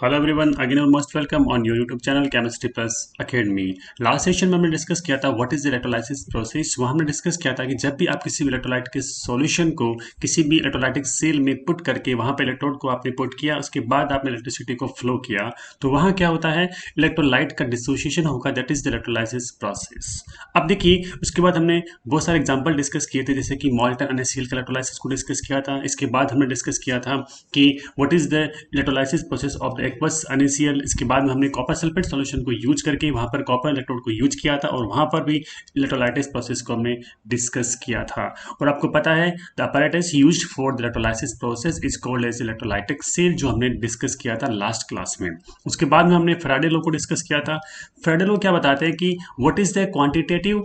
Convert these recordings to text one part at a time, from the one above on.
Hello everyone, again और most welcome on your YouTube channel chemistry plus academy. Last session में हमने discuss किया था what is the electrolysis process. वहाँ हमने डिस्कस किया था कि जब भी आप किसी भी इलेक्ट्रोलाइट के सॉल्यूशन को किसी भी इलेक्ट्रोलाइटिक सेल में पुट करके वहाँ पे इलेक्ट्रोड को आपने पुट किया, उसके बाद आपने इलेक्ट्रिसिटी को फ्लो किया, तो वहाँ क्या होता है, इलेक्ट्रोलाइट का डिसोसिएशन होगा, that is the electrolysis process. अब देखिए, उसके बाद हमने बहुत सारे एग्जाम्पल डिस्कस किए थे, जैसे कि मॉल्टन NaCl का इलेक्ट्रोलाइसिस को डिस्कस किया था। इसके बाद हमने डिस्कस किया था कि what is the electrolysis process of the aqueous NaCl। इसके बाद में हमने कॉपर सल्फेट सॉल्यूशन को यूज करके वहां पर कॉपर इलेक्ट्रोड को यूज किया था और वहां पर भी इलेक्ट्रोलाइटिस प्रोसेस को हमने डिस्कस किया था। और आपको पता है the apparatus used for the electrolysis process is called as electrolytic cell, जो हमने डिस्कस किया था लास्ट क्लास में। उसके बाद में हमने फैराडे लॉ को डिस्कस किया था। फैराडे लॉ क्या बताते हैं कि what is the quantitative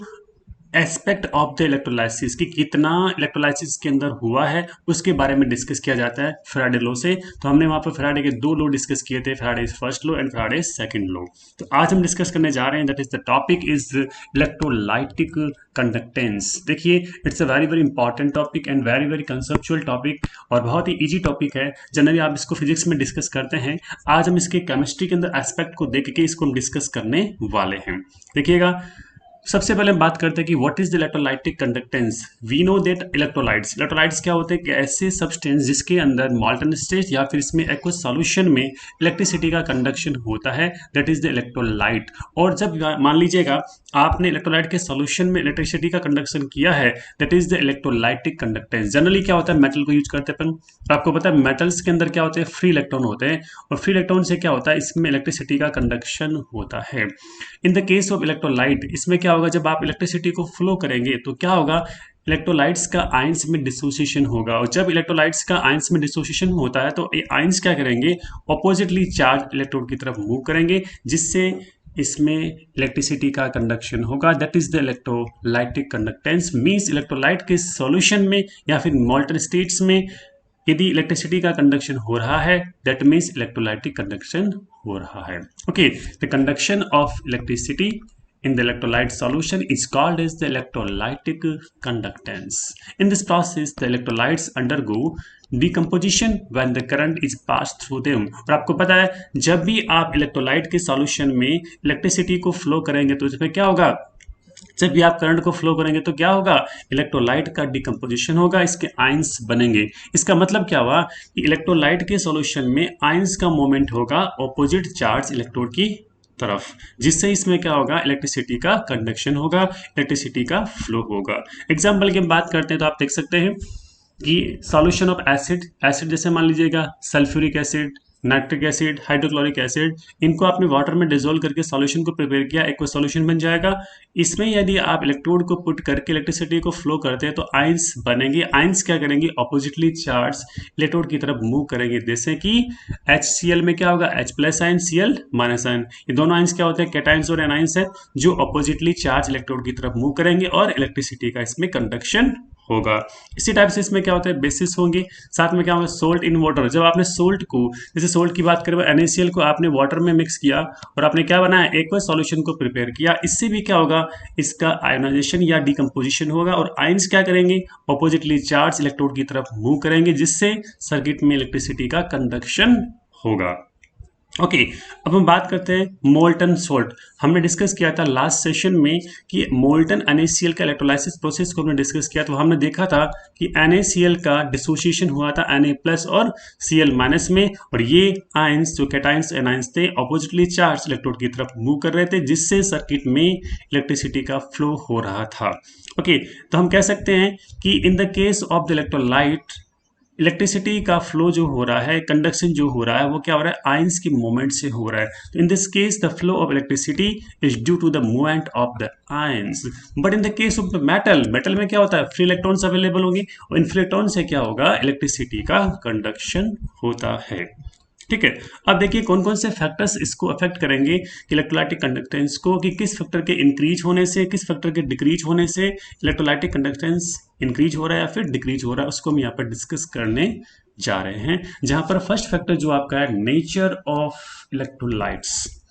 aspect of the electrolysis, कि कितना इलेक्ट्रोलाइसिस के अंदर हुआ है उसके बारे में डिस्कस किया जाता है फैराडे लॉ से। तो हमने वहां पर फैराडे के दो लॉ डिस्कस किए थे, Faraday first law and Faraday second law. तो आज हम डिस्कस करने जा रहे हैं, that is the topic is electrolytic conductance. देखिए, it's a very very important topic and very very conceptual topic, और बहुत ही इजी टॉपिक है। जनरली आप इसको फिजिक्स में डिस्कस करते हैं, आज हम इसके केमिस्ट्री के अंदर एस्पेक्ट को देख के इसको हम डिस्कस करने वाले हैं। देखिएगा, सबसे पहले हम बात करते हैं कि what is the electrolytic conductance. We know that electrolytes क्या होते हैं कि ऐसे सब्सटेंस जिसके अंदर मॉल्टन स्टेट या फिर इसमें एक्वस सॉल्यूशन में इलेक्ट्रिसिटी का कंडक्शन होता है, दैट इज द इलेक्ट्रोलाइट। और जब मान लीजिएगा आपने इलेक्ट्रोलाइट के सॉल्यूशन में इलेक्ट्रिसिटी का कंडक्शन किया है, that is the electrolytic conductance. Generally क्या होता है, मेटल को यूज करते हैं अपन। तो आपको पता है मेटल्स के अंदर क्या होते हैं, फ्री इलेक्ट्रॉन होते हैं, और फ्री इलेक्ट्रॉन से क्या होता है, इसमें इलेक्ट्रिसिटी का कंडक्शन होता है। इन द केस ऑफ इलेक्ट्रोलाइट, इसमें क्या होगा, जब आप इलेक्ट्रिसिटी को फ्लो करेंगे तो क्या होगा, इलेक्ट्रोलाइट्स का आयंस में डिसोसिएशन होगा। और जब इलेक्ट्रोलाइट्स का आयंस में डिसोसिएशन होता है तो ये आयंस क्या करेंगे, ऑपोजिटली चार्ज इलेक्ट्रोड की तरफ मूव करेंगे, जिससे इसमें इलेक्ट्रिसिटी का कंडक्शन होगा। That is the electrolytic conductance. Means electrolyte के सॉल्यूशन में या फिर मॉल्टन स्टेट्स में यदि इलेक्ट्रिसिटी का कंडक्शन हो रहा है, दैट मीन्स इलेक्ट्रोलाइटिक कंडक्शन हो रहा है। Okay, the conduction of electricity in the electrolyte solution is called as the electrolytic conductance. In this process, the electrolytes undergo decomposition when the current is passed through them. और आपको पता है, जब भी आप इलेक्ट्रोलाइट के सॉल्यूशन में electricity को फ्लो करेंगे तो इसमें क्या होगा, जब भी आप करंट को फ्लो करेंगे तो क्या होगा, इलेक्ट्रोलाइट का डिकम्पोजिशन होगा, इसके आयंस बनेंगे। इसका मतलब क्या हुआ कि इलेक्ट्रोलाइट के सॉल्यूशन में आयंस का मोमेंट होगा ऑपोजिट चार्ज इलेक्ट्रोड की तरफ, जिससे इसमें क्या होगा, इलेक्ट्रिसिटी का कंडक्शन होगा, इलेक्ट्रिसिटी का फ्लो होगा। एग्जाम्पल की बात करते हैं तो आप देख सकते हैं कि सॉल्यूशन ऑफ एसिड जैसे मान लीजिएगा sulphuric acid, nitric acid, hydrochloric acid, इनको आपने वाटर में डिजोल्व करके सॉल्यूशन को प्रिपेयर किया, एक्वस सॉल्यूशन बन जाएगा। इसमें यदि आप इलेक्ट्रोड को पुट करके इलेक्ट्रिसिटी को फ्लो करते हैं तो आयंस बनेंगे। आयंस क्या करेंगे, ऑपोजिटली चार्ज इलेक्ट्रोड की तरफ मूव करेंगे, जैसे कि HCl में क्या होगा, H plus ion, Cl minus ion. ये दोनों आयंस क्या होते हैं, कैटायंस और एनायंस है, जो ऑपोजिटली चार्ज इलेक्ट्रोड की तरफ मूव करेंगे और इलेक्ट्रिसिटी का इसमें कंडक्शन होगा। इसी टाइप से इसमें क्या होता है, बेसिस होंगे। साथ में क्या होगा, सोल्ट इन वाटर। जब आपने सोल्ट को, जैसे सोल्ट की बात करें, NaCl को आपने वाटर में मिक्स किया और आपने क्या बनाया, एक्वस सॉल्यूशन को प्रिपेयर किया, इससे भी क्या होगा, इसका आयोनाइजेशन या डिकम्पोजिशन होगा और आयंस क्या करेंगे, ऑपोजिटली चार्ज इलेक्ट्रोड की तरफ मूव करेंगे, जिससे सर्किट में इलेक्ट्रिसिटी का कंडक्शन होगा। ओके, अब हम बात करते हैं मोल्टन सोल्ट। हमने डिस्कस किया था लास्ट सेशन में कि मोल्टन NaCl का इलेक्ट्रोलाइसिस प्रोसेस को हमने डिस्कस किया, तो हमने देखा था कि NaCl का डिसोसिएशन हुआ था Na प्लस और Cl माइनस में, और ये आयंस जो कैटायंस एनायंस थे ऑपोजिटली चार्ज इलेक्ट्रोड की तरफ मूव कर रहे थे, जिससे सर्किट में इलेक्ट्रिसिटी का फ्लो हो रहा था। ओके, तो हम कह सकते हैं कि इन the case of the electrolyte, electricity का फ्लो जो हो रहा है, कंडक्शन जो हो रहा है, वो क्या हो रहा है, आयंस की मूवमेंट से हो रहा है। तो in this case the flow of electricity is due to the movement of the ions. But in the case of the metal में क्या होता है, फ्री इलेक्ट्रॉन्स अवेलेबल होंगे और इन फ्री इलेक्ट्रॉन से क्या होगा, इलेक्ट्रिसिटी का कंडक्शन होता है। ठीक है, अब देखिए कौन कौन से फैक्टर्स इसको अफेक्ट करेंगे इलेक्ट्रोलाइटिक कंडक्टेंस को, कि किस फैक्टर के इंक्रीज होने से, किस फैक्टर के डिक्रीज होने से इलेक्ट्रोलाइटिक कंडक्टेंस इंक्रीज हो रहा है या फिर डिक्रीज हो रहा है, उसको हम यहाँ पर डिस्कस करने जा रहे हैं। जहां पर फर्स्ट फैक्टर जो आपका है, नेचर ऑफ इलेक्ट्रोलाइट्स।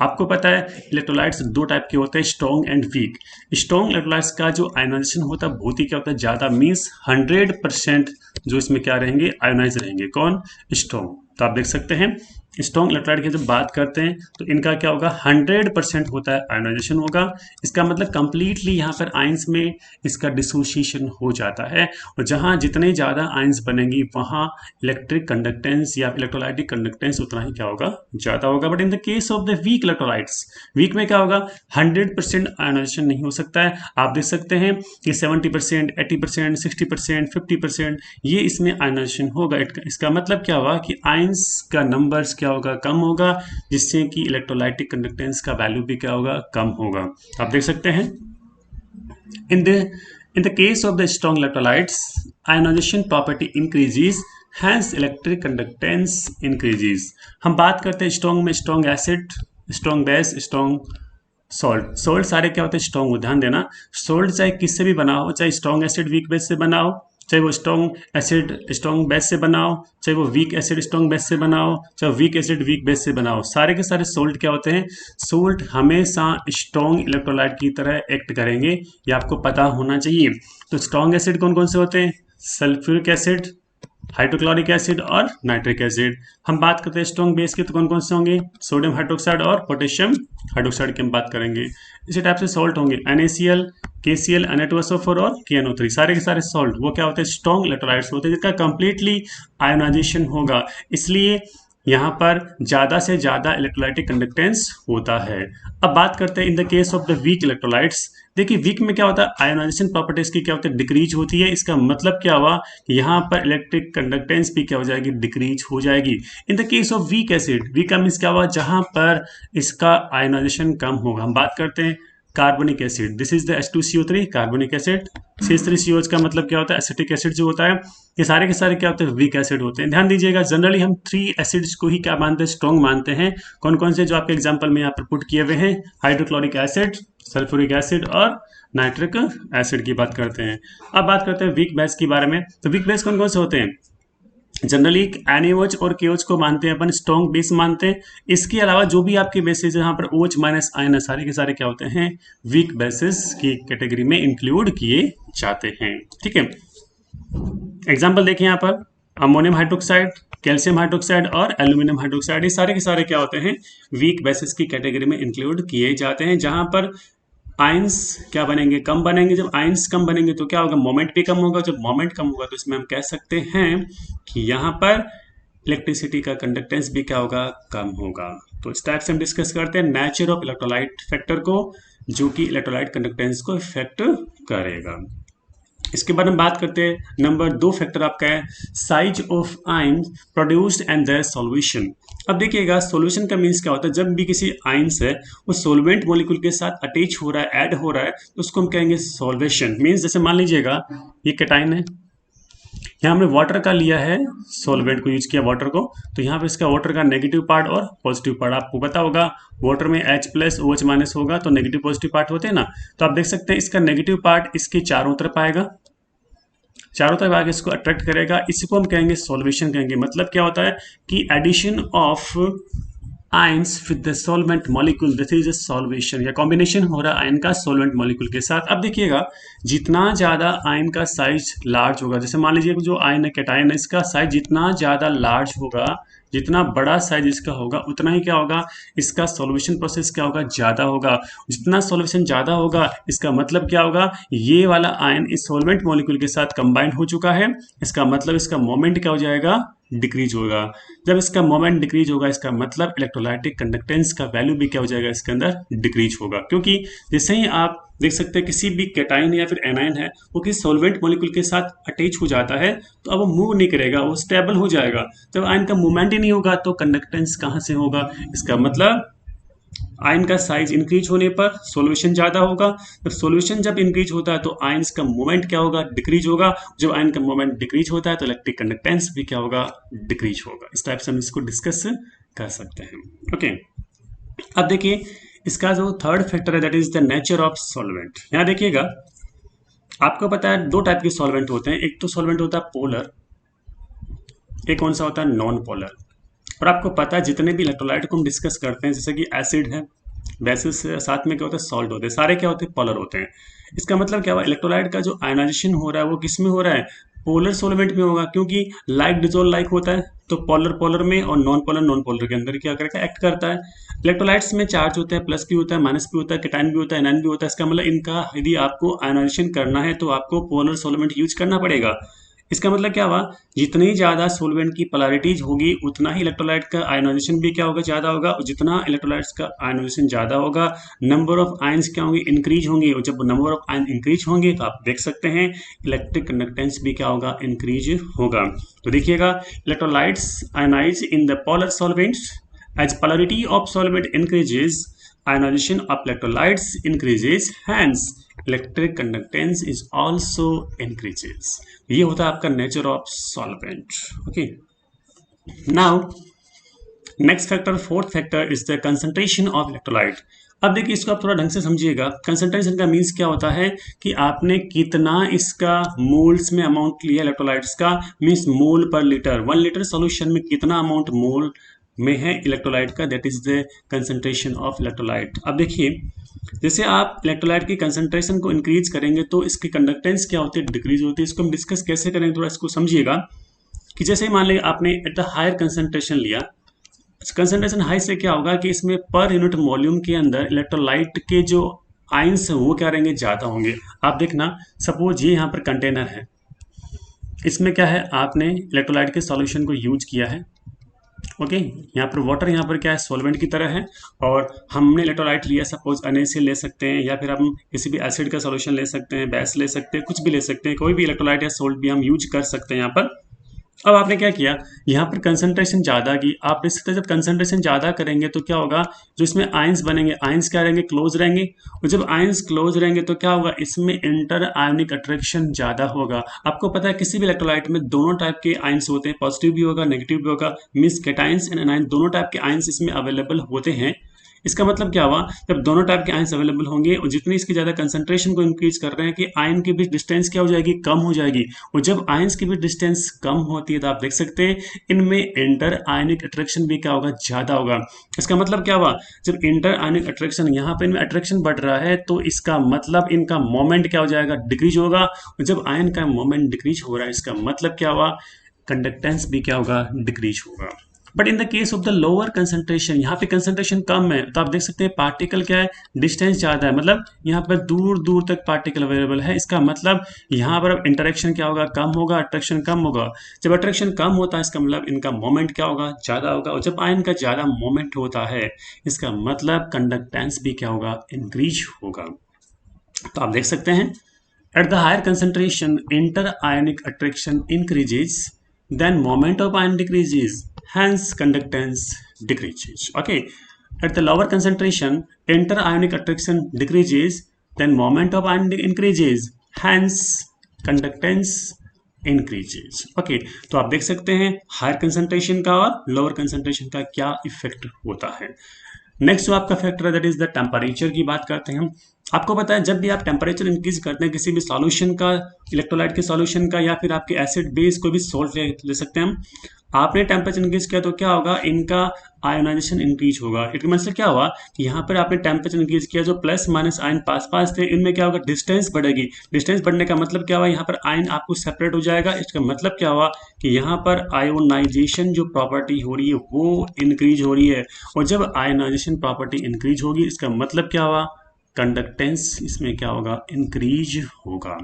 आपको पता है इलेक्ट्रोलाइट्स दो टाइप के होते हैं, strong and weak. Strong electrolytes का जो आयोनाइजेशन होता है बहुत ही क्या होता है, ज्यादा, मीन्स 100% जो इसमें क्या रहेंगे, आयोनाइज रहेंगे। कौन, स्ट्रॉन्ग। तो आप देख सकते हैं स्ट्रॉन्ग इलेक्ट्रोलाइट की जब बात करते हैं तो इनका क्या होगा, 100% होता है आयोनाइजेशन होगा। इसका मतलब कंप्लीटली यहाँ पर आयंस में इसका डिसोसिएशन हो जाता है, और जहाँ जितने ज़्यादा आयंस बनेंगी वहाँ इलेक्ट्रिक कंडक्टेंस या इलेक्ट्रोलाइटिक कंडक्टेंस उतना ही क्या होगा, ज़्यादा होगा। But in the case of the weak electrolytes, weak में क्या होगा, 100% आयोनाइजेशन नहीं हो सकता है। आप देख सकते हैं कि 70%, 80%, 60%, 50% ये इसमें आयोनाइजेशन होगा। इसका मतलब क्या हुआ कि आयंस का नंबर्स क्या होगा, कम होगा, जिससे कि इलेक्ट्रोलाइटिक कंडक्टेंस का वैल्यू भी क्या होगा, कम होगा। आप देख सकते हैं in the in the case of the strong electrolytes, ionization property increases, hence electric conductance increases। हम बात करते हैं स्ट्रॉन्ग में, strong acid, strong base, strong salt. Salt सारे क्या होते हैं, स्ट्रॉन्ग हो, ध्यान देना। सॉल्ट चाहे किससे भी बना हो, चाहे स्ट्रॉन्ग एसिड वीक बेस से बना हो, चाहे वो स्ट्रॉन्ग एसिड स्ट्रॉन्ग बेस से बनाओ, चाहे वो वीक एसिड स्ट्रॉन्ग बेस से बनाओ, चाहे वीक एसिड वीक बेस से बनाओ, सारे के सारे सोल्ट क्या होते हैं, सोल्ट हमेशा स्ट्रॉन्ग इलेक्ट्रोलाइट की तरह एक्ट करेंगे, ये आपको पता होना चाहिए। तो स्ट्रॉन्ग एसिड कौन कौन से होते हैं, सल्फ्यूरिक एसिड, हाइड्रोक्लोरिक एसिड और नाइट्रिक एसिड। हम बात करते हैं स्ट्रॉन्ग बेस की, तो कौन कौन से होंगे, सोडियम हाइड्रोक्साइड और पोटेशियम हाइड्रोक्साइड की हम बात करेंगे। इसी टाइप से सॉल्ट होंगे NaCl, KCl, Na2SO4 और KNO3, सारे के सारे सॉल्ट वो क्या होते हैं, स्ट्रॉन्ग इलेक्ट्रोलाइट्स होते हैं, जिसका कंप्लीटली आयोनाइजेशन होगा, इसलिए यहाँ पर ज़्यादा से ज़्यादा इलेक्ट्रोलाइटिक कंडक्टेंस होता है। अब बात करते हैं इन the case of the weak electrolytes. देखिए वीक में क्या होता है, आयोनाइजेशन प्रॉपर्टीज की क्या होता है, डिक्रीज होती है। इसका मतलब क्या हुआ कि यहाँ पर इलेक्ट्रिक कंडक्टेंस भी क्या हो जाएगी, डिक्रीज हो जाएगी। In the case of weak acid, weak का मीन्स क्या हुआ, जहाँ पर इसका आयोनाइजेशन कम होगा। हम बात करते हैं carbonic acid, this is the H2CO3 carbonic acid. C3COH का मतलब क्या होता है, एसिटिक एसिड जो होता है। ये सारे के सारे क्या होते हैं, वीक एसिड होते हैं। ध्यान दीजिएगा, जनरली हम 3 एसिड्स को ही क्या मानते हैं, स्ट्रॉन्ग मानते हैं। कौन कौन से जो आपके एग्जांपल में यहाँ पर पुट किए हुए हैं, हाइड्रोक्लोरिक एसिड, सल्फ्यूरिक एसिड और नाइट्रिक एसिड की बात करते हैं। अब बात करते हैं वीक बेस के बारे में। तो वीक बेस कौन कौन से होते हैं, जनरली NaOH और KOH को मानते हैं अपन, स्ट्रॉन्ग बेस मानते हैं। इसके अलावा जो भी आपके बेसिस यहाँ पर OH माइनस आयन है, सारे के सारे क्या होते हैं, वीक बेसिस की कैटेगरी में इंक्लूड किए जाते हैं। ठीक है, एग्जाम्पल देखें यहाँ पर, अमोनियम हाइड्रोक्साइड, कैल्शियम हाइड्रोक्साइड और एल्यूमिनियम हाइड्रोक्साइड, ये सारे के सारे क्या होते हैं, वीक बेसिस की कैटेगरी में इंक्लूड किए जाते हैं। जहां पर आयंस क्या बनेंगे, कम बनेंगे। जब आयंस कम बनेंगे तो क्या होगा, मोमेंट भी कम होगा। जब मोमेंट कम होगा तो इसमें हम कह सकते हैं कि यहाँ पर इलेक्ट्रिसिटी का कंडक्टेंस भी क्या होगा, कम होगा। तो इस टाइप से हम डिस्कस करते हैं नेचर ऑफ इलेक्ट्रोलाइट फैक्टर को, जो कि इलेक्ट्रोलाइट कंडक्टेंस को इफेक्ट करेगा। इसके बाद हम बात करते हैं नंबर 2 फैक्टर आपका है size of ion produced and their solution. अब देखिएगा, सॉल्यूशन का मीन्स क्या होता है, जब भी किसी आयंस है वो सोलवेंट मॉलिक्यूल के साथ अटैच हो रहा है, ऐड हो रहा है, तो उसको हम कहेंगे सॉल्वेशन। मीन्स जैसे मान लीजिएगा ये कैटाइन है, यहाँ हमने वाटर का लिया है, सॉल्वेंट को यूज किया वाटर को, तो यहाँ पे इसका वाटर का नेगेटिव पार्ट और पॉजिटिव पार्ट आपको पता होगा। वाटर में H प्लस OH माइनस होगा तो नेगेटिव पॉजिटिव पार्ट होते हैं ना। तो आप देख सकते हैं इसका नेगेटिव पार्ट इसके चारों तरफ आएगा, चारों तरफ आगे इसको अट्रैक्ट करेगा, इसी को हम कहेंगे सॉल्वेशन कहेंगे। मतलब क्या होता है कि addition of ions with the solvent molecule, this is a solvation, या कॉम्बिनेशन हो रहा है आयन का सॉल्वेंट मॉलिक्यूल के साथ। अब देखिएगा, जितना ज़्यादा आयन का साइज लार्ज होगा, जैसे मान लीजिए जो आयन है कैटायन है, इसका साइज जितना ज़्यादा लार्ज होगा, जितना बड़ा साइज इसका होगा, उतना ही क्या होगा, इसका सॉल्वेशन प्रोसेस क्या होगा, ज़्यादा होगा। जितना सॉल्वेशन ज़्यादा होगा, इसका मतलब क्या होगा, ये वाला आयन इस सॉल्वेंट मॉलिक्यूल के साथ कंबाइंड हो चुका है। इसका मतलब इसका मोमेंट क्या हो जाएगा, डिक्रीज होगा। जब इसका मोमेंट डिक्रीज होगा, इसका मतलब इलेक्ट्रोलाइटिक कंडक्टेंस का वैल्यू भी क्या हो जाएगा, इसके अंदर डिक्रीज होगा। क्योंकि जैसे ही आप देख सकते हैं किसी भी कैटाइन या फिर एनाइन है, वो किसी सॉल्वेंट मॉलिक्यूल के साथ अटैच हो जाता है, तो अब वो मूव नहीं करेगा, वो स्टेबल हो जाएगा। जब आयन का मूवमेंट ही नहीं होगा तो कंडक्टेंस कहाँ से होगा, इसका मतलब आयन का साइज इंक्रीज होने पर सॉल्यूशन ज़्यादा होगा। जब सॉल्यूशन जब इंक्रीज होता है तो आयन्स का मोमेंट क्या होगा, डिक्रीज होगा। जब आयन का मोमेंट डिक्रीज होता है तो इलेक्ट्रिक कंडक्टेंस भी क्या होगा, डिक्रीज होगा। इस टाइप से हम इसको डिस्कस कर सकते हैं। ओके, अब देखिए इसका जो थर्ड फैक्टर है that is the nature of solvent. यहाँ देखिएगा, आपको पता है 2 टाइप के सॉल्वेंट होते हैं, एक तो सॉल्वेंट होता है पोलर, एक कौन सा होता है, नॉन पोलर। और आपको पता है जितने भी इलेक्ट्रोलाइट को हम डिस्कस करते हैं, जैसे कि एसिड है, बेसिस साथ में क्या होता है, सॉल्ट होते हैं, सारे क्या होते हैं, पोलर होते हैं। इसका मतलब क्या हुआ, इलेक्ट्रोलाइट का जो आयनाइजेशन हो रहा है वो किस में हो रहा है, पोलर सॉल्वेंट में होगा, क्योंकि लाइक डिजोल्व लाइक होता है, तो पोलर पोलर में और नॉन पोलर के अंदर क्या करेगा, एक्ट करता है। इलेक्ट्रोलाइट्स में चार्ज होता है, प्लस भी होता है, माइनस भी होता है, कैटायन भी होता है, एनायन भी होता है। इसका मतलब इनका यदि आपको आयनाइजेशन करना है तो आपको पोलर सॉल्वेंट यूज करना पड़ेगा। इसका मतलब क्या हुआ, जितनी ज़्यादा सोलवेंट की पोलैरिटीज होगी उतना ही इलेक्ट्रोलाइट का आयनाइजेशन भी क्या होगा, ज़्यादा होगा। और जितना इलेक्ट्रोलाइट्स का आयनाइजेशन ज़्यादा होगा, नंबर ऑफ आयंस क्या होंगे, इंक्रीज होंगे। और जब नंबर ऑफ आयन इंक्रीज होंगे तो आप देख सकते हैं इलेक्ट्रिक कंडक्टेंस भी क्या होगा, इंक्रीज होगा। तो देखिएगा, electrolytes ionize in the polar solvents as polarity of solvent increases, ionization of electrolytes increases, hence electric conductance is also increases. ये होता है आपका nature of solvent. Okay, now next factor, fourth factor is the concentration of electrolyte. अब देखिए, इसको आप थोड़ा ढंग से समझिएगा। कंसंट्रेशन का मीन्स क्या होता है कि आपने कितना इसका मोल्स में अमाउंट लिया इलेक्ट्रोलाइट्स का, मीन्स मोल पर लीटर। 1 लीटर सॉल्यूशन में कितना अमाउंट मोल में है इलेक्ट्रोलाइट का, that is the concentration of electrolyte. अब देखिए, जैसे आप इलेक्ट्रोलाइट की कंसंट्रेशन को इंक्रीज करेंगे तो इसकी कंडक्टेंस क्या होती है, डिक्रीज होती है। इसको हम डिस्कस कैसे करेंगे, थोड़ा इसको समझिएगा। कि जैसे मान लीजिए आपने एट द हायर कंसंट्रेशन लिया, कंसंट्रेशन हाई से क्या होगा कि इसमें पर यूनिट वॉल्यूम के अंदर इलेक्ट्रोलाइट के जो आयंस हैं वो क्या रहेंगे, ज़्यादा होंगे। आप देखना, सपोज ये यहाँ पर कंटेनर है, इसमें क्या है, आपने इलेक्ट्रोलाइट के सॉल्यूशन को यूज किया है। ओके, यहाँ पर वाटर, यहाँ पर क्या है, सॉल्वेंट की तरह है। और हमने इलेक्ट्रोलाइट लिया, सपोज NaCl ले सकते हैं, या फिर हम किसी भी एसिड का सॉल्यूशन ले सकते हैं, बेस ले सकते हैं, कुछ भी ले सकते हैं, कोई भी इलेक्ट्रोलाइट या सोल्ट भी हम यूज कर सकते हैं यहाँ पर। अब आपने क्या किया, यहाँ पर कंसंट्रेशन ज़्यादा की। आप देख सकते हैं जब कंसंट्रेशन ज़्यादा करेंगे तो क्या होगा, जो इसमें आयंस बनेंगे, आयंस क्या रहेंगे, क्लोज रहेंगे। और जब आयंस क्लोज रहेंगे तो क्या होगा, इसमें इंटर आयनिक अट्रैक्शन ज़्यादा होगा। आपको पता है किसी भी इलेक्ट्रोलाइट में दोनों टाइप के आयंस होते हैं, पॉजिटिव भी होगा, नेगेटिव भी होगा, मीन्स कैटायंस एंड एनायन दोनों टाइप के आयंस इसमें अवेलेबल होते हैं। इसका मतलब क्या हुआ, जब दोनों टाइप के आयंस अवेलेबल होंगे और जितनी इसकी ज़्यादा कंसंट्रेशन को इंक्रीज कर रहे हैं कि आयन के बीच डिस्टेंस क्या हो जाएगी, कम हो जाएगी। और जब आयंस के बीच डिस्टेंस कम होती है तो आप देख सकते हैं इनमें इंटर आयनिक अट्रैक्शन भी क्या होगा, ज़्यादा होगा। इसका मतलब क्या हुआ, जब इंटर आयनिक अट्रैक्शन, यहाँ पर इनमें अट्रैक्शन बढ़ रहा है तो इसका मतलब इनका मोमेंट क्या हो जाएगा, डिक्रीज होगा। और जब आयन का मोमेंट डिक्रीज हो रहा है इसका मतलब क्या हुआ, कंडक्टेंस भी क्या होगा, डिक्रीज होगा। But in the case of the lower concentration, यहाँ पे कंसंट्रेशन कम है तो आप देख सकते हैं पार्टिकल क्या है, डिस्टेंस ज़्यादा है, मतलब यहाँ पर दूर दूर तक पार्टिकल अवेलेबल है। इसका मतलब यहाँ पर अब इंटरेक्शन क्या होगा, कम होगा, अट्रैक्शन कम होगा। जब अट्रैक्शन कम होता है इसका मतलब इनका मोमेंट क्या होगा, ज़्यादा होगा। और जब आयन का ज़्यादा मोमेंट होता है इसका मतलब कंडक्टेंस भी क्या होगा, इंक्रीज होगा। तो आप देख सकते हैं at the higher concentration inter ionic attraction increases, then moment of ion decreases, hence conductance decreases. Okay, at the lower concentration interionic attraction decreases, then moment of ion increases, hence conductance increases. Okay, तो आप देख सकते हैं higher concentration का और lower concentration का क्या effect होता है। नेक्स्ट जो आपका फैक्टर है दैट इज द टेम्परेचर की बात करते हैं हम। आपको पता है जब भी आप टेम्परेचर इंक्रीज करते हैं किसी भी सॉल्यूशन का, इलेक्ट्रोलाइट के सॉल्यूशन का या फिर आपके एसिड बेस कोई भी सोल्ट ले सकते हैं हम, आपने टेम्परेचर इंक्रीज किया तो क्या होगा, इनका आयोनाइजेशन इंक्रीज होगा। इसका मतलब क्या हुआ कि यहाँ पर आपने टेम्परेचर इंक्रीज किया, जो प्लस माइनस आयन पास पास थे इनमें क्या होगा, डिस्टेंस बढ़ेगी। डिस्टेंस बढ़ने का मतलब क्या हुआ, यहाँ पर आयन आपको सेपरेट हो जाएगा। इसका मतलब क्या हुआ कि यहाँ पर आयोनाइजेशन जो प्रॉपर्टी हो रही है वो इंक्रीज हो रही है। और जब आयोनाइजेशन प्रॉपर्टी इंक्रीज होगी इसका मतलब क्या हुआ, कंडक्टेंस इसमें क्या होगा, इंक्रीज होगा।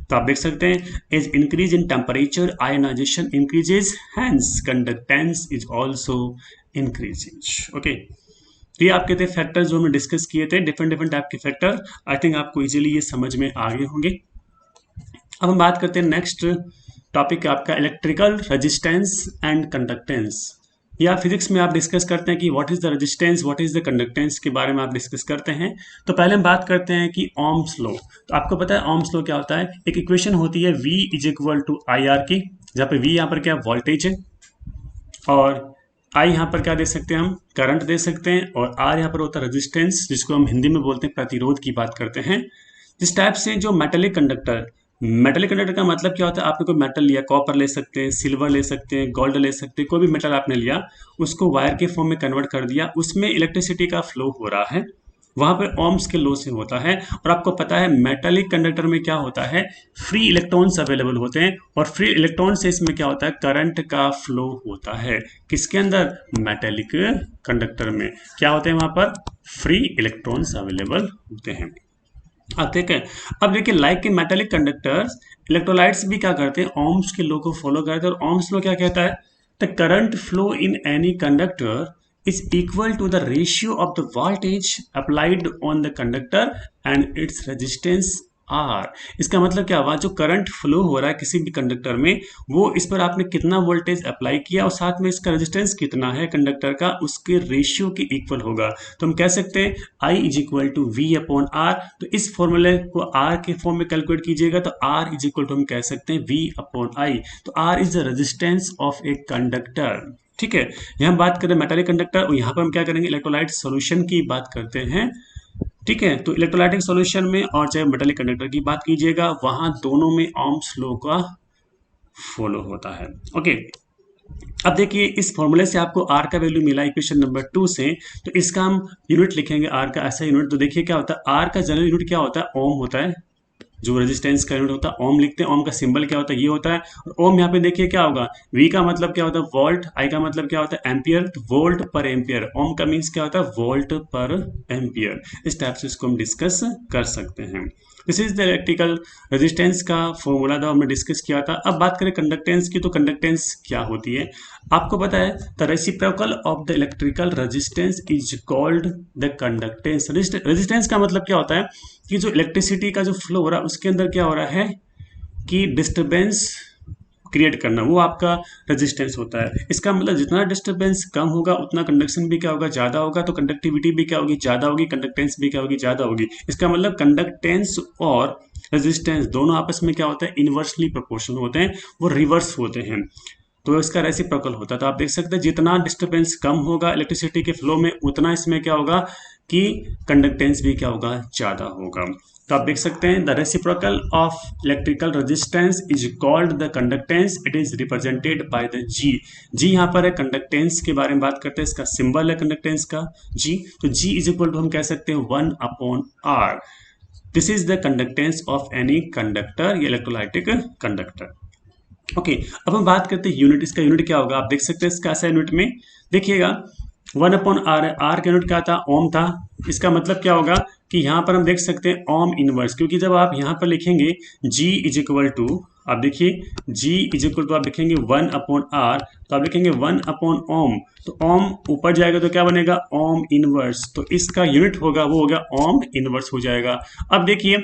तो आप देख सकते हैं as increase in temperature ionization increases, hence conductance is also increases. Okay, तो ये आपके थे फैक्टर्स जो हमने डिस्कस किए थे, डिफरेंट डिफरेंट टाइप के फैक्टर। आई थिंक आपको इजीली ये समझ में आ गए होंगे। अब हम बात करते हैं नेक्स्ट टॉपिक आपका इलेक्ट्रिकल रेजिस्टेंस एंड कंडक्टेंस। या फिजिक्स में आप डिस्कस करते हैं कि what is the resistance, what is the conductance के बारे में आप डिस्कस करते हैं। तो पहले हम बात करते हैं कि ओम्स लॉ। तो आपको पता है ओम्स लॉ क्या होता है, एक इक्वेशन होती है V is equal to IR की, जहाँ पे V यहाँ पर क्या वोल्टेज है और I यहाँ पर क्या दे सकते हैं हम, करंट दे सकते हैं, और R यहाँ पर होता है रेजिस्टेंस, जिसको हम हिंदी में बोलते हैं प्रतिरोध की बात करते हैं। जिस टाइप से जो मेटेलिक कंडक्टर का मतलब क्या होता है, आपने कोई मेटल लिया, कॉपर ले सकते हैं, सिल्वर ले सकते हैं, गोल्ड ले सकते हैं, कोई भी मेटल आपने लिया उसको वायर के फॉर्म में कन्वर्ट कर दिया, उसमें इलेक्ट्रिसिटी का फ्लो हो रहा है। वहां पे ओम्स के लॉ से होता है। और आपको पता है मेटालिक कंडक्टर में क्या होता है, फ्री इलेक्ट्रॉन्स अवेलेबल होते हैं, और फ्री इलेक्ट्रॉन से इसमें क्या होता है, करंट का फ्लो होता है। किसके अंदर, मेटालिक कंडक्टर में क्या होते हैं, वहां पर फ्री इलेक्ट्रॉन्स अवेलेबल होते हैं। अब ठीक है, अब देखिए लाइक के मेटालिक कंडक्टर्स, इलेक्ट्रोलाइट्स भी क्या करते हैं, ओम्स के लॉ को फॉलो करते हैं। और ओम्स लॉ क्या कहता है, the current flow in any conductor is equal to the ratio of the voltage applied on the conductor and its resistance R। इसका मतलब क्या हुआ, जो करंट फ्लो हो रहा है किसी भी कंडक्टर में, वो इस पर आपने कितना वोल्टेज अप्लाई किया और साथ में इसका रेजिस्टेंस कितना है कंडक्टर का, उसके रेशियो के इक्वल होगा। तो हम कह सकते हैं I is equal to V upon R. तो इस फॉर्मूले को R के फॉर्म में कैलकुलेट कीजिएगा तो R इज इक्वल टू हम कह सकते हैं V अपॉन I। तो R is the resistance of a conductor. ठीक है, यहां बात करें मेटालिक कंडक्टर, और यहां पर हम क्या करेंगे, इलेक्ट्रोलाइट सॉल्यूशन की बात करते हैं। ठीक है, तो इलेक्ट्रोलाइटिक सॉल्यूशन में और चाहे मेटालिक कंडक्टर की बात कीजिएगा, वहां दोनों में ओम्स लॉ का फॉलो होता है। ओके, अब देखिए इस फॉर्मूले से आपको आर का वैल्यू मिला इक्वेशन नंबर 2 से, तो इसका हम यूनिट लिखेंगे आर का ऐसा यूनिट। तो देखिए क्या होता है, आर का जनरल यूनिट क्या होता है, ओम होता है। जो रेजिस्टेंस का यूनिट होता है ओम लिखते हैं, ओम का सिंबल क्या होता है, ये होता है। और ओम यहाँ पे देखिए क्या होगा, वी का मतलब क्या होता है, वोल्ट, आई का मतलब क्या होता है, एम्पियर। तो वोल्ट पर एम्पियर, ओम का मीन्स क्या होता है, वोल्ट पर एम्पियर। इस टाइप से इसको हम डिस्कस कर सकते हैं। This is the electrical resistance का फॉर्मूला था, हमने डिस्कस किया था। अब बात करें कंडक्टेंस की, तो कंडक्टेंस क्या होती है, आपको पता है the reciprocal of the electrical resistance is called the conductance. Resistance का मतलब क्या होता है कि जो इलेक्ट्रिसिटी का जो फ्लो हो रहा है उसके अंदर क्या हो रहा है कि डिस्टरबेंस क्रिएट करना, वो आपका रेजिस्टेंस होता है। इसका मतलब जितना डिस्टरबेंस कम होगा उतना कंडक्शन भी क्या होगा, ज्यादा होगा। तो कंडक्टिविटी भी क्या होगी, ज्यादा होगी, कंडक्टेंस भी क्या होगी, ज्यादा होगी। इसका मतलब कंडक्टेंस और रेजिस्टेंस दोनों आपस में क्या होता है, इनवर्सली प्रोपोर्शनल होते हैं, वो रिवर्स होते हैं। तो इसका रेसिप्रोकल होता है। तो आप देख सकते हैं जितना डिस्टरबेंस कम होगा इलेक्ट्रिसिटी के फ्लो में, उतना इसमें क्या होगा कि कंडक्टेंस भी क्या होगा, ज्यादा होगा। तो आप देख सकते हैं the reciprocal of electrical resistance is called the conductance, it is represented by the G. G यहाँ पर है, कंडक्टेंस के बारे में बात करते हैं, इसका सिंबल है कंडक्टेंस का जी। तो जी इज इक्वल टू हम कह सकते हैं 1 upon R. This is the conductance of any conductor, electrolytic conductor. Okay, अब हम बात करते हैं यूनिट। इसका यूनिट क्या होगा, आप देख सकते हैं इसका ऐसा यूनिट में देखिएगा 1 अपॉन आर है। आर का यूनिट क्या था, ओम था। इसका मतलब क्या होगा कि यहाँ पर हम देख सकते हैं ओम इनवर्स, क्योंकि जब आप यहाँ पर लिखेंगे G इज इक्वल टू, आप देखिए G इज इक्वल टू आप लिखेंगे 1 अपॉन आर, तो आप लिखेंगे 1 अपॉन ओम। तो ओम ऊपर जाएगा तो क्या बनेगा, ओम इनवर्स। तो इसका यूनिट होगा वो हो गया ओम इनवर्स हो जाएगा। अब देखिए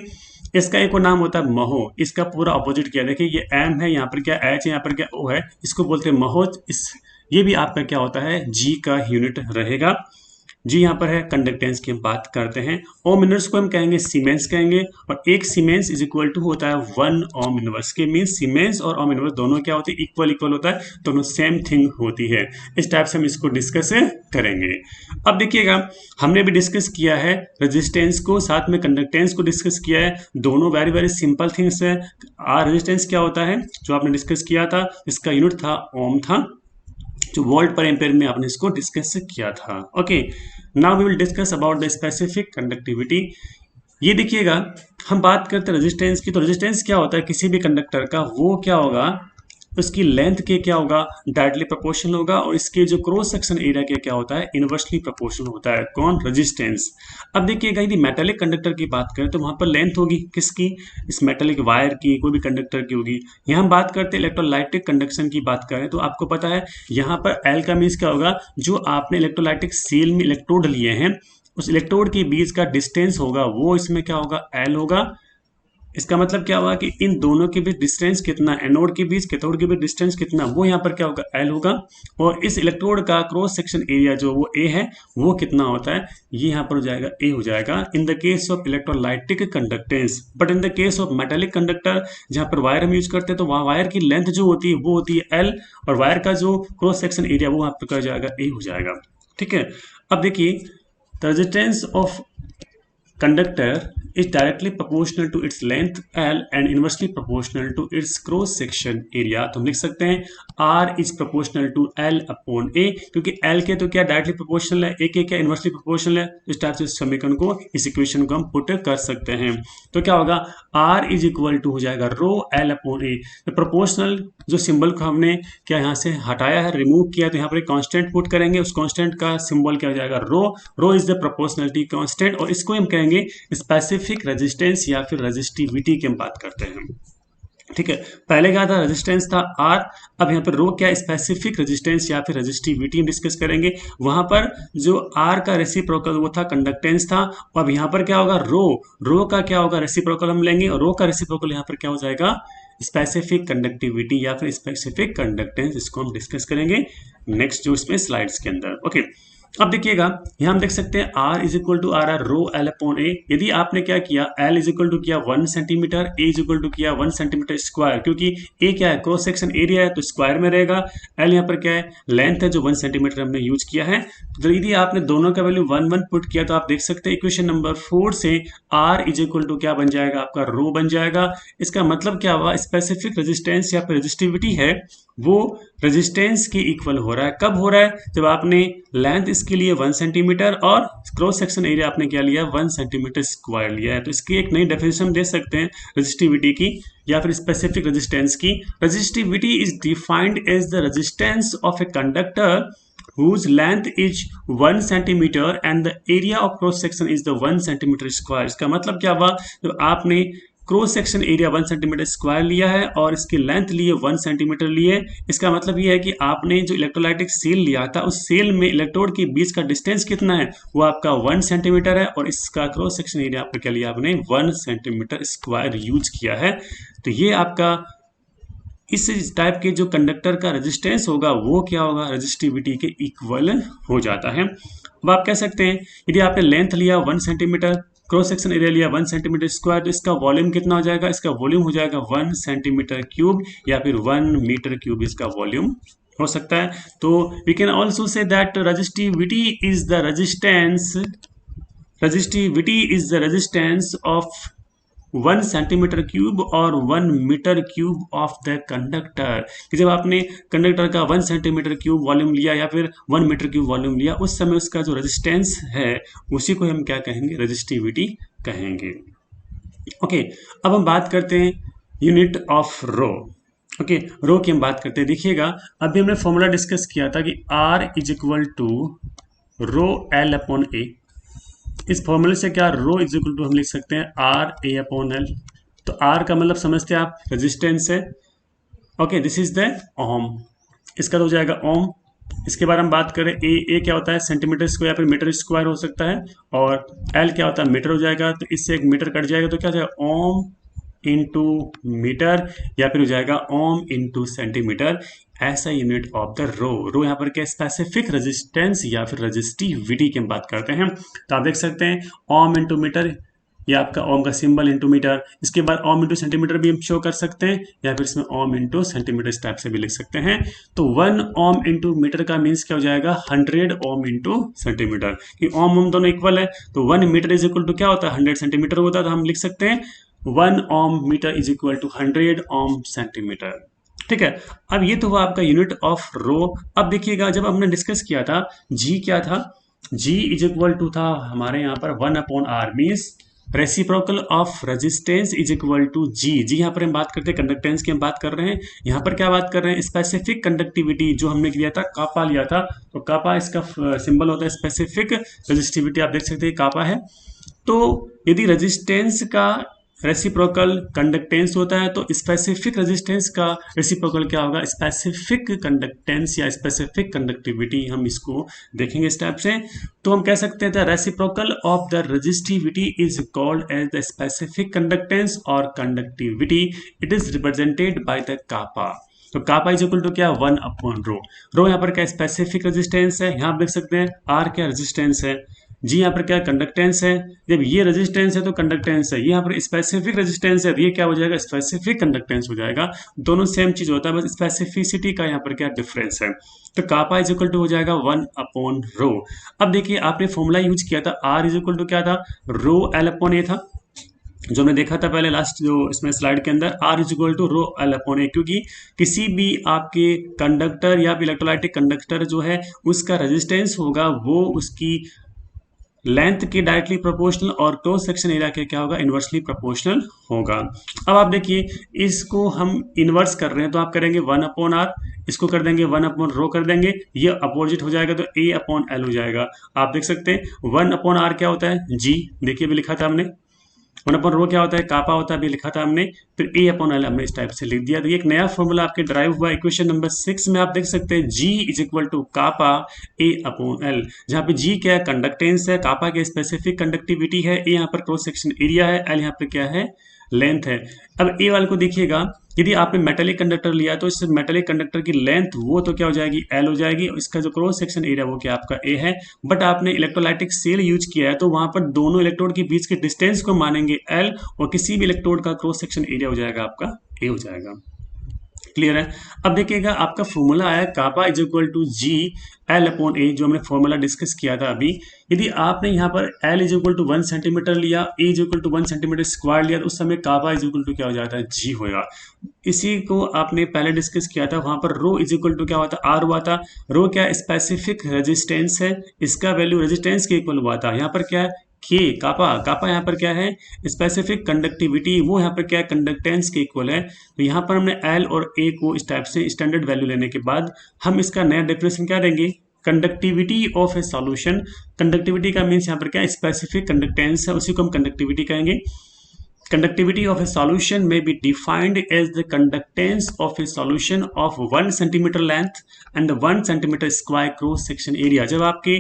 इसका एक और नाम होता है महो, इसका पूरा अपोजिट क्या है, देखिए ये एम है, यहाँ पर क्या एच है, यहाँ पर क्या ओ है, इसको बोलते हैं महो। इस ये भी आपका क्या होता है, जी का यूनिट रहेगा। जी यहाँ पर है, कंडक्टेंस की हम बात करते हैं। ओम इनवर्स को हम कहेंगे सीमेंस कहेंगे, और एक सीमेंस इज इक्वल टू होता है 1 ओम इनवर्स के। मीन सीमेंस और ओम इनवर्स दोनों क्या होते हैं, इक्वल इक्वल होता है, दोनों सेम थिंग होती है। इस टाइप से हम इसको डिस्कस करेंगे। अब देखिएगा हमने भी डिस्कस किया है रेजिस्टेंस को, साथ में कंडक्टेंस को डिस्कस किया है, दोनों वेरी वेरी सिंपल थिंग्स है। रेजिस्टेंस क्या होता है जो आपने डिस्कस किया था, इसका यूनिट था ओम था, जो वोल्ट पर एम्पेयर में आपने इसको डिस्कस किया था। Okay, now we will discuss about the specific conductivity. ये देखिएगा हम बात करते हैं रेजिस्टेंस की, तो रेजिस्टेंस क्या होता है किसी भी कंडक्टर का, वो क्या होगा उसकी लेंथ के क्या होगा, डायरेक्टली प्रोपोर्शनल होगा, और इसके जो क्रॉस सेक्शन एरिया के क्या होता है, इनवर्सली प्रोपोर्शनल होता है। कौन, रेजिस्टेंस। अब देखिएगा यदि मेटालिक कंडक्टर की बात करें तो वहां पर लेंथ होगी किसकी, इस मेटालिक वायर की, कोई भी कंडक्टर की होगी। यहाँ हम बात करते हैं इलेक्ट्रोलाइटिक कंडक्शन की बात करें तो आपको पता है यहाँ पर एल का मीन्स क्या होगा, जो आपने इलेक्ट्रोलाइटिक सेल में इलेक्ट्रोड लिए हैं उस इलेक्ट्रोड के बीच का डिस्टेंस होगा, वो इसमें क्या होगा, एल होगा। इसका मतलब क्या होगा कि इन दोनों के बीच डिस्टेंस कितना, एनोड के बीच कैथोड के बीच डिस्टेंस कितना, वो यहाँ पर क्या होगा, एल होगा। और इस इलेक्ट्रोड का क्रॉस सेक्शन एरिया जो वो ए है वो कितना होता है, ये यहाँ पर हो जाएगा ए हो जाएगा इन the case of electrolytic conductance. But in the case of metallic conductor जहाँ पर वायर हम यूज करते हैं तो वहाँ वायर की लेंथ जो होती है वो होती है एल, और वायर का जो क्रॉस सेक्शन एरिया वो यहाँ पर क्या हो जाएगा, ए हो जाएगा। ठीक है, अब देखिए the resistance of conductor is directly proportional to its length L and inversely proportional to its cross section area। तो हम लिख सकते हैं R is proportional to L upon A, क्योंकि L के तो क्या डायरेक्टली प्रोपोर्शनल है, A के क्या इनवर्सली प्रोपोर्शनल है। इस टाइप से इस समीकरण को, इस इक्वेशन को हम पुट कर सकते हैं। तो क्या होगा, R इज इक्वल टू हो जाएगा रो L अपॉन A। तो प्रोपोर्शनल जो सिंबल को हमने क्या यहाँ से हटाया है, रिमूव किया, तो यहाँ पर एक कांस्टेंट पुट करेंगे। उस कांस्टेंट का सिंबल क्या हो जाएगा, रो इज द प्रोपोर्शनलिटी कांस्टेंट, और इसको हम कहेंगे स्पेसिफिक रेजिस्टेंस या फिर रेजिस्टिविटी की हम बात करते हैं। ठीक है, पहले क्या था, रेजिस्टेंस था R, अब यहाँ पर रो क्या, स्पेसिफिक रेजिस्टेंस या फिर रेजिस्टिविटी हम डिस्कस करेंगे। वहां पर जो R का रेसिप्रोकल वो था कंडक्टेंस था, और अब यहाँ पर क्या होगा, रो का क्या होगा, रेसिप्रोकल हम लेंगे, और रो का रेसिप्रोकल यहाँ पर क्या हो जाएगा, स्पेसिफिक कंडक्टिविटी या फिर स्पेसिफिक कंडक्टेंस। इसको हम डिस्कस करेंगे नेक्स्ट जो इसमें स्लाइड्स के अंदर। ओके, अब देखिएगा यहाँ हम देख सकते हैं R is equal to R R rho L upon A. यदि आपने क्या किया, L इज इक्वल टू किया 1 centimetre, A is equal to किया 1 सेंटीमीटर स्क्वायर, क्योंकि A क्या है, क्रॉस सेक्शन एरिया है, तो स्क्वायर में रहेगा। L यहाँ पर क्या है, लेंथ है, जो 1 सेंटीमीटर हमने यूज किया है। तो यदि आपने दोनों का वैल्यू 1 1 पुट किया, तो आप देख सकते हैं इक्वेशन नंबर 4 से R इज इक्वल टू क्या बन जाएगा, आपका रो बन जाएगा। इसका मतलब क्या हुआ, स्पेसिफिक रेजिस्टेंस या फिर रेजिस्टिविटी है वो रेजिस्टेंस के इक्वल हो रहा है। कब हो रहा है, जब आपने लेंथ इसके लिए 1 सेंटीमीटर और क्रॉस सेक्शन एरिया आपने क्या लिया, 1 सेंटीमीटर स्क्वायर लिया है। तो इसकी एक नई डेफिनेशन दे सकते हैं रेजिस्टिविटी की या फिर स्पेसिफिक रेजिस्टेंस की। Resistivity is defined as the resistance of a conductor whose length is 1 centimeter and the area of cross section is the 1 centimeter square। इसका मतलब क्या हुआ, जब आपने cross section area 1 centimetre square लिया है और इसकी लेंथ लिए 1 सेंटीमीटर लिए, इसका मतलब ये है कि आपने जो इलेक्ट्रोलाइटिक सेल लिया था उस सेल में इलेक्ट्रोड के बीच का डिस्टेंस कितना है, वो आपका 1 सेंटीमीटर है, और इसका क्रॉस सेक्शन एरिया आपने क्या लिया, आपने 1 सेंटीमीटर स्क्वायर यूज किया है। तो ये आपका इस टाइप के जो कंडक्टर का रेजिस्टेंस होगा वो क्या होगा, रेजिस्टिविटी के इक्वल हो जाता है। अब आप कह सकते हैं यदि आपने लेंथ लिया 1 सेंटीमीटर, क्रॉस सेक्शन एरिया लिया 1 सेंटीमीटर स्क्वायर, तो इसका वॉल्यूम कितना हो जाएगा, इसका वॉल्यूम हो जाएगा 1 सेंटीमीटर क्यूब या फिर 1 मीटर क्यूब इसका वॉल्यूम हो सकता है। तो we can also say that resistivity is the resistance of 1 centimetre cube और 1 metre cube of the conductor. कि जब आपने कंडक्टर का 1 सेंटीमीटर क्यूब वॉल्यूम लिया या फिर 1 मीटर क्यूब वॉल्यूम लिया, उस समय उसका जो रेजिस्टेंस है उसी को हम क्या कहेंगे, रेजिस्टिविटी कहेंगे। ओके, अब हम बात करते हैं यूनिट ऑफ रो। ओके, रो की हम बात करते हैं। देखिएगा अभी हमने फॉर्मूला डिस्कस किया था कि R is equal to rho L upon A. इस फॉर्मूले से क्या, रो इज इक्वल टू हम लिख सकते हैं आर ए अपॉन एल। तो आर का मतलब समझते हैं आप, रेजिस्टेंस है। ओके, दिस इज द ओम, इसका तो हो जाएगा ओम। इसके बारे में बात करें, ए क्या होता है, सेंटीमीटर स्क्वायर या फिर मीटर स्क्वायर हो सकता है, और एल क्या होता है, मीटर हो जाएगा। तो इससे एक मीटर कट जाएगा, तो क्या हो जाएगा, ओम इंटू मीटर या फिर हो जाएगा ओम इंटू सेंटीमीटर। ऐसा यूनिट ऑफ द रो यहाँ पर क्या, स्पेसिफिक रेजिस्टेंस या फिर रेजिस्टिविटी की हम बात करते हैं। तो आप देख सकते हैं ओम इंटू मीटर, ये आपका ओम का सिंबल इंटू मीटर। इसके बाद ओम इंटू सेंटीमीटर भी हम शो कर सकते हैं, या फिर इसमें ओम इंटू सेंटीमीटर इस टाइप से भी लिख सकते हैं। तो 1 ओम इंटू मीटर का मीन्स क्या हो जाएगा, 100 ओम इंटू सेंटीमीटर। कि ओम दोनों इक्वल है, तो 1 मीटर इज इक्वल टू क्या होता है, 100 सेंटीमीटर होता है। तो हम लिख सकते हैं 1 ohm metre is equal to 100 ohm centimetre. ठीक है, अब ये तो हुआ आपका यूनिट ऑफ रो। अब देखिएगा जब हमने डिस्कस किया था जी क्या था, जी इज इक्वल टू था हमारे यहाँ पर 1 upon R, means reciprocal of resistance is equal to G. यहाँ पर हम बात करते हैं कंडक्टेंस की, हम बात कर रहे हैं। यहाँ पर क्या बात कर रहे हैं, स्पेसिफिक कंडक्टिविटी जो हमने किया था, कापा लिया था। तो कापा इसका सिंबल होता है स्पेसिफिक रेजिस्टिविटी, आप देख सकते हैं कापा है। तो यदि रेजिस्टेंस का रेसिप्रोकल कंडक्टेंस होता है, तो स्पेसिफिक रेजिस्टेंस का रेसिप्रोकल क्या होगा, स्पेसिफिक कंडक्टेंस या स्पेसिफिक कंडक्टिविटी। हम इसको देखेंगे इस टाइप से। तो हम कह सकते हैं the reciprocal of the resistivity is called as the specific conductance और conductivity. It is represented by the kappa. तो कापा इज इक्वल टू क्या, 1 अपॉन रो यहाँ पर क्या स्पेसिफिक रेजिस्टेंस है, यहाँ आप देख सकते हैं आर क्या रेजिस्टेंस है, जी यहाँ पर क्या कंडक्टेंस है। जब ये रेजिस्टेंस है तो कंडक्टेंस है, यहाँ पर स्पेसिफिक रेजिस्टेंस है, ये क्या हो जाएगा, स्पेसिफिक कंडक्टेंस हो जाएगा। दोनों सेम चीज होता है, बस स्पेसिफिसिटी का यहाँ पर क्या डिफरेंस है। तो कापा इज इक्वल टू हो जाएगा 1 अपॉन रो। अब देखिए आपने फॉर्मूला यूज किया था, आर इज इक्वल टू क्या था, रो एल अपॉन ए था। जो हमने देखा था पहले लास्ट जो इसमें स्लाइड के अंदर, R is equal to rho L upon A, क्योंकि किसी भी आपके कंडक्टर या इलेक्ट्रोलाइटिक कंडक्टर जो है उसका रेजिस्टेंस होगा वो उसकी लेंथ के डायरेक्टली प्रोपोर्शनल और क्रॉस सेक्शन एरिया के क्या होगा, इन्वर्सली प्रोपोर्शनल होगा। अब आप देखिए इसको हम इन्वर्स कर रहे हैं तो आप करेंगे 1/r, इसको कर देंगे 1/रो कर देंगे, ये अपोजिट हो जाएगा तो A/L हो जाएगा। आप देख सकते हैं 1/r क्या होता है, G, देखिए अभी लिखा था हमने, 1/रो क्या होता है, कापा होता है, अभी लिखा था हमने, फिर A/L हमने इस टाइप से लिख दिया। तो ये एक नया फॉर्मूला आपके ड्राइव हुआ इक्वेशन नंबर 6 में, आप देख सकते हैं G is equal to kappa A/L, जहाँ पे G क्या है, कंडक्टेंस है, कापा क्या स्पेसिफिक कंडक्टिविटी है, A यहाँ पर क्रॉस सेक्शन एरिया है, L यहाँ पर क्या है, लेंथ है। अब ए वाले को देखिएगा, यदि आपने मेटेलिक कंडक्टर लिया तो इस मेटेलिक कंडक्टर की लेंथ वो तो क्या हो जाएगी, एल हो जाएगी, इसका जो क्रॉस सेक्शन एरिया वो क्या आपका ए है। बट आपने इलेक्ट्रोलाइटिक सेल यूज किया है तो वहां पर दोनों इलेक्ट्रोड के बीच के डिस्टेंस को मानेंगे एल, और किसी भी इलेक्ट्रोड का क्रॉस सेक्शन एरिया हो जाएगा आपका ए हो जाएगा। क्लियर है। अब देखिएगा आपका फॉर्मूला आया kappa is equal to G L upon A, जो हमने फॉर्मूला डिस्कस किया था अभी। यदि आपने यहाँ पर L is equal to 1 centimetre लिया, A is equal to 1 centimetre square लिया, तो उस समय कापा इज इक्वल टू क्या हो जाता है, जी होगा। इसी को आपने पहले डिस्कस किया था, वहां पर रो इज इक्वल टू क्या हुआ था, आर हुआ था। रो क्या स्पेसिफिक रेजिस्टेंस है, इसका वैल्यू रेजिस्टेंस के इक्वल हुआ था। यहाँ पर क्या है, के कापा, कापा यहाँ पर क्या है, स्पेसिफिक कंडक्टिविटी, वो यहाँ पर क्या है, कंडक्टेंस के इक्वल है। तो यहाँ पर हमने एल और ए को इस टाइप से स्टैंडर्ड वैल्यू लेने के बाद हम इसका नया डेफिनेशन क्या देंगे, conductivity of a solution. Conductivity का मीन्स यहाँ पर क्या, स्पेसिफिक कंडक्टेंस है, उसी को हम कंडक्टिविटी कहेंगे। Conductivity of a solution may be defined as the conductance of a solution of 1 centimeter length and 1 centimeter square cross section area। जब आपके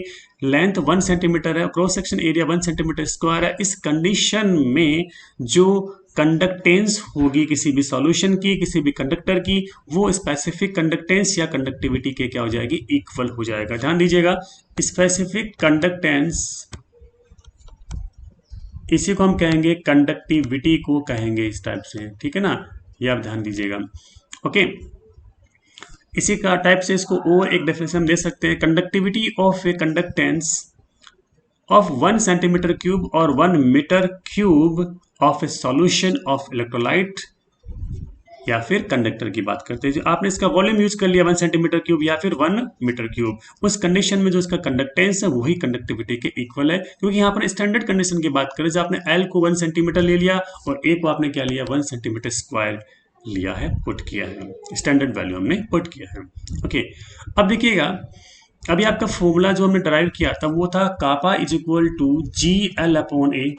लेंथ 1 सेंटीमीटर है, cross section area 1 centimetre square है, इस कंडीशन में जो conductance होगी किसी भी सॉल्यूशन की, किसी भी कंडक्टर की, वो स्पेसिफिक कंडक्टेंस या कंडक्टिविटी के क्या हो जाएगी, इक्वल हो जाएगा। ध्यान दीजिएगा, स्पेसिफिक कंडक्टेंस, इसी को हम कहेंगे कंडक्टिविटी को कहेंगे इस टाइप से, ठीक है ना, ये आप ध्यान दीजिएगा। ओके, इसी का टाइप से इसको और एक डेफिनेशन दे सकते हैं, conductivity of a conductance of 1 centimetre cube और 1 metre cube of a solution of electrolyte, या फिर कंडक्टर की बात करते हैं। जो आपने इसका वॉल्यूम यूज कर लिया 1 सेंटीमीटर क्यूब या फिर 1 मीटर क्यूब, उस कंडीशन में जो इसका कंडक्टेंस है वही कंडक्टिविटी के इक्वल है, क्योंकि यहाँ पर स्टैंडर्ड कंडीशन की बात करें, जब आपने एल को 1 सेंटीमीटर ले लिया और ए को आपने क्या लिया, 1 सेंटीमीटर स्क्वायर लिया है, पुट किया है, स्टैंडर्ड वैल्यू हमने पुट किया है। ओके, अब देखिएगा, अभी आपका फॉर्मूला जो हमने डराइव किया था वो था kappa is equal to G L upon A,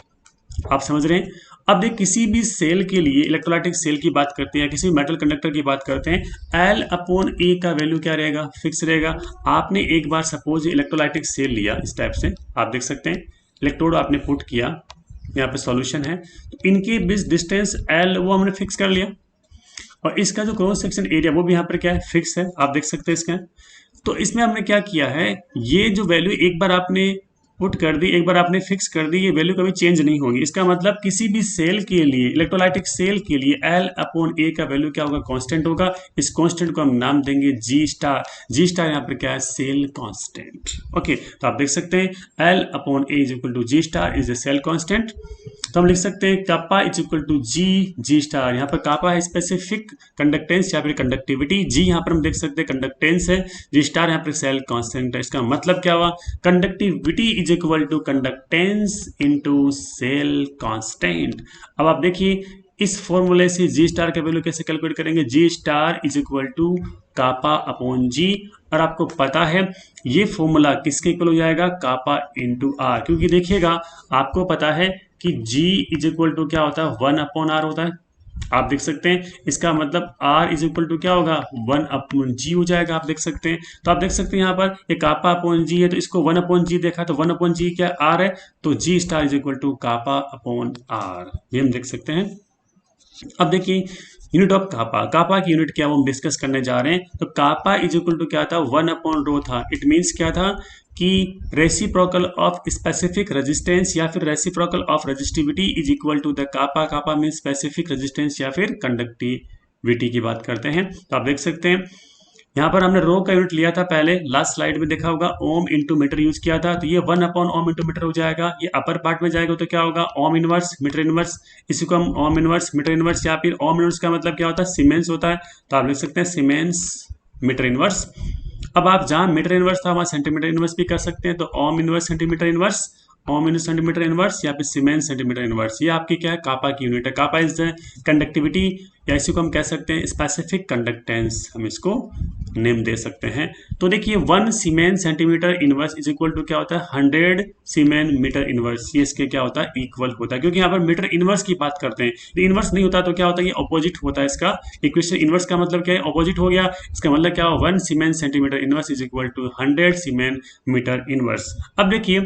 आप समझ रहे हैं। अब देख, किसी भी सेल के लिए, इलेक्ट्रोलाइटिक सेल की बात करते हैं, किसी भी मेटल कंडक्टर की बात करते हैं, एल अपॉन ए का वैल्यू क्या रहेगा, फिक्स रहेगा। आपने एक बार सपोज इलेक्ट्रोलाइटिक सेल लिया इस टाइप से, आप देख सकते हैं इलेक्ट्रोड आपने पुट किया, यहाँ पे सॉल्यूशन है, तो इनके बीच डिस्टेंस एल वो हमने फिक्स कर लिया, और इसका जो क्रॉस सेक्शन एरिया वो भी यहाँ पर क्या है, फिक्स है, आप देख सकते हैं इसका। तो इसमें हमने क्या किया है, ये जो वैल्यू एक बार आपने पुट कर दी, एक बार आपने फिक्स कर दी, ये वैल्यू कभी चेंज नहीं होगी। इसका मतलब किसी भी सेल के लिए, इलेक्ट्रोलाइटिक सेल के लिए एल अपॉन ए का वैल्यू क्या होगा, कांस्टेंट होगा। इस कांस्टेंट को हम नाम देंगे जी स्टार। जी स्टार यहाँ पर क्या है, सेल कांस्टेंट। ओके, तो आप देख सकते हैं L upon A is equal to G star is a cell constant. तो हम लिख सकते हैं kappa is equal to G star, यहाँ पर कापा है स्पेसिफिक कंडक्टेंस या फिर कंडक्टिविटी, जी यहाँ पर हम देख सकते हैं कंडक्टेंस है, जी स्टार यहाँ पर सेल कांस्टेंट है। इसका मतलब क्या हुआ, conductivity is equal to conductance into cell constant. अब आप देखिए इस फॉर्मूले से जी स्टार का वैल्यू कैसे कैलकुलेट करेंगे, G star is equal to kappa upon G, और आपको पता है ये फॉर्मूला किसके इक्वल हो जाएगा, कापा इंटू आर, क्योंकि देखिएगा आपको पता है कि G इज इक्वल टू क्या होता है, 1 अपॉन आर होता है, आप देख सकते हैं। इसका मतलब R इज इक्वल टू क्या होगा, 1 अपॉन जी हो जाएगा, आप देख सकते हैं। तो आप देख सकते हैं यहाँ पर ये कापा अपॉन जी है, तो इसको 1 अपॉन जी देखा, तो 1 अपॉन जी क्या R है, तो G star is equal to kappa upon R, ये हम देख सकते हैं। अब देखिए यूनिट ऑफ कापा, कापा की यूनिट क्या वो हम डिस्कस करने जा रहे हैं। तो कापा इज इक्वल टू क्या था, 1 अपॉन रो था। इट मीन्स क्या था कि रेसिप्रोकल ऑफ स्पेसिफिक रेजिस्टेंस या फिर reciprocal of resistivity is equal to the kappa. Kappa means specific resistance या फिर कंडक्टिविटी की बात करते हैं। तो आप देख सकते हैं यहाँ पर हमने रो का यूनिट लिया था पहले, लास्ट स्लाइड में देखा होगा ओम इंटू मीटर यूज किया था, तो ये 1 ओम इंटू मीटर हो जाएगा। ये अपर पार्ट में जाएगा तो क्या होगा, ओम इनवर्स मीटर इनवर्स, इसी को हम ओम इनवर्स मीटर इनवर्स, या फिर ओम इनवर्स का मतलब क्या होता है, सीमेंस होता है, तो आप लिख सकते हैं सीमेंस मीटर इनवर्स। अब आप जहां मीटर इनवर्स था वहां सेंटीमीटर इनवर्स भी कर सकते हैं, तो ohm inverse centimetre inverse, ohm in centimetre inverse, या फिर सीमेंस सेंटीमीटर इनवर्स। ये आपकी क्या है, कापा की यूनिट है। कापा इज द कंडक्टिविटी, या इसी को हम कह सकते हैं स्पेसिफिक कंडक्टेंस, हम इसको नेम दे सकते हैं। तो देखिए 1 siemens centimetre inverse is equal to क्या होता है, 100 सीमेन मीटर इनवर्स। ये इसके क्या होता है, इक्वल होता है, क्योंकि यहाँ पर मीटर इनवर्स की बात करते हैं। ये इनवर्स नहीं होता तो क्या होता है, ये ऑपोजिट होता है इसका इक्वेशन। इनवर्स का मतलब क्या है, ऑपोजिट हो गया। इसका मतलब क्या हो, 1 siemens centimetre inverse is equal to 100 siemens metre inverse. अब देखिए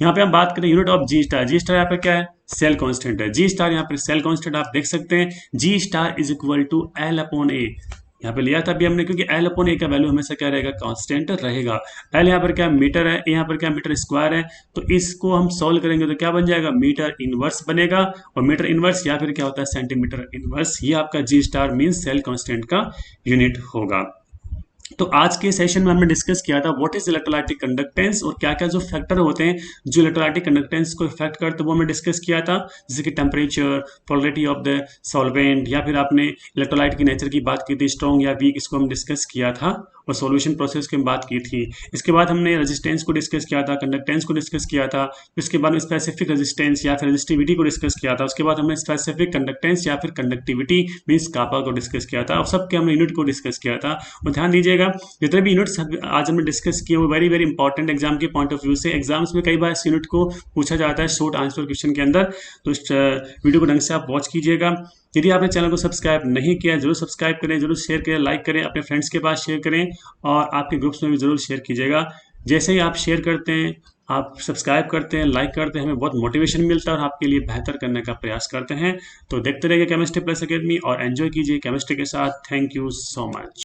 यहाँ पे हम बात करें unit of G star. G star यहाँ पे क्या है, सेल कांस्टेंट है। जी स्टार यहाँ पे सेल कांस्टेंट आप देख सकते हैं, G star is equal to L upon A. यहाँ पे लिया था अभी हमने, क्योंकि एल अपॉन ए का वैल्यू हमेशा क्या रहेगा, कांस्टेंट रहेगा। एल यहाँ पर क्या मीटर है, यहाँ पर क्या मीटर स्क्वायर है, तो इसको हम सॉल्व करेंगे तो क्या बन जाएगा, मीटर इनवर्स बनेगा। और मीटर इनवर्स या फिर क्या होता है, सेंटीमीटर इनवर्स। ये आपका जी स्टार मीन सेल कांस्टेंट का यूनिट होगा। तो आज के सेशन में हमने डिस्कस किया था व्हाट इज इलेक्ट्रोलाइटिक कंडक्टेंस, और क्या क्या जो फैक्टर होते हैं जो इलेक्ट्रोलाइटिक कंडक्टेंस को इफेक्ट करते हैं वो हमने डिस्कस किया था, जैसे कि temperature, polarity of the solvent, या फिर आपने इलेक्ट्रोलाइट की नेचर की बात की थी, स्ट्रॉन्ग या वीक, इसको हम डिस्कस किया था, और सॉल्यूशन प्रोसेस की बात की थी। इसके बाद हमने रेजिस्टेंस को डिस्कस किया था, कंडक्टेंस को डिस्कस किया था, उसके बाद में स्पेसिफिक रेजिस्टेंस या फिर रेजिस्टिविटी को डिस्कस किया था, उसके बाद हमने स्पेसिफिक कंडक्टेंस या फिर कंडक्टिविटी मीन्स कापा को डिस्कस किया था, और सबके हमने यूनिट को डिस्कस किया था। और ध्यान दीजिएगा जितने भी यूनिट्स आज हमने डिस्कस किए वो वेरी वेरी इंपॉर्टेंट एग्जाम के पॉइंट ऑफ व्यू से। एग्जाम्स में कई बार इस यूनिट को पूछा जाता है शॉर्ट आंसर क्वेश्चन के अंदर, तो इस वीडियो को ढंग से आप वॉच कीजिएगा। यदि आपने चैनल को सब्सक्राइब नहीं किया जरूर सब्सक्राइब करें, जरूर शेयर करें, लाइक करें, अपने फ्रेंड्स के पास शेयर करें, और आपके ग्रुप्स में भी जरूर शेयर कीजिएगा। जैसे ही आप शेयर करते हैं, आप सब्सक्राइब करते हैं, लाइक करते हैं, हमें बहुत मोटिवेशन मिलता है और आपके लिए बेहतर करने का प्रयास करते हैं। तो देखते रहिए केमिस्ट्री प्लस अकेडमी और एंजॉय कीजिए केमिस्ट्री के साथ। Thank you so much.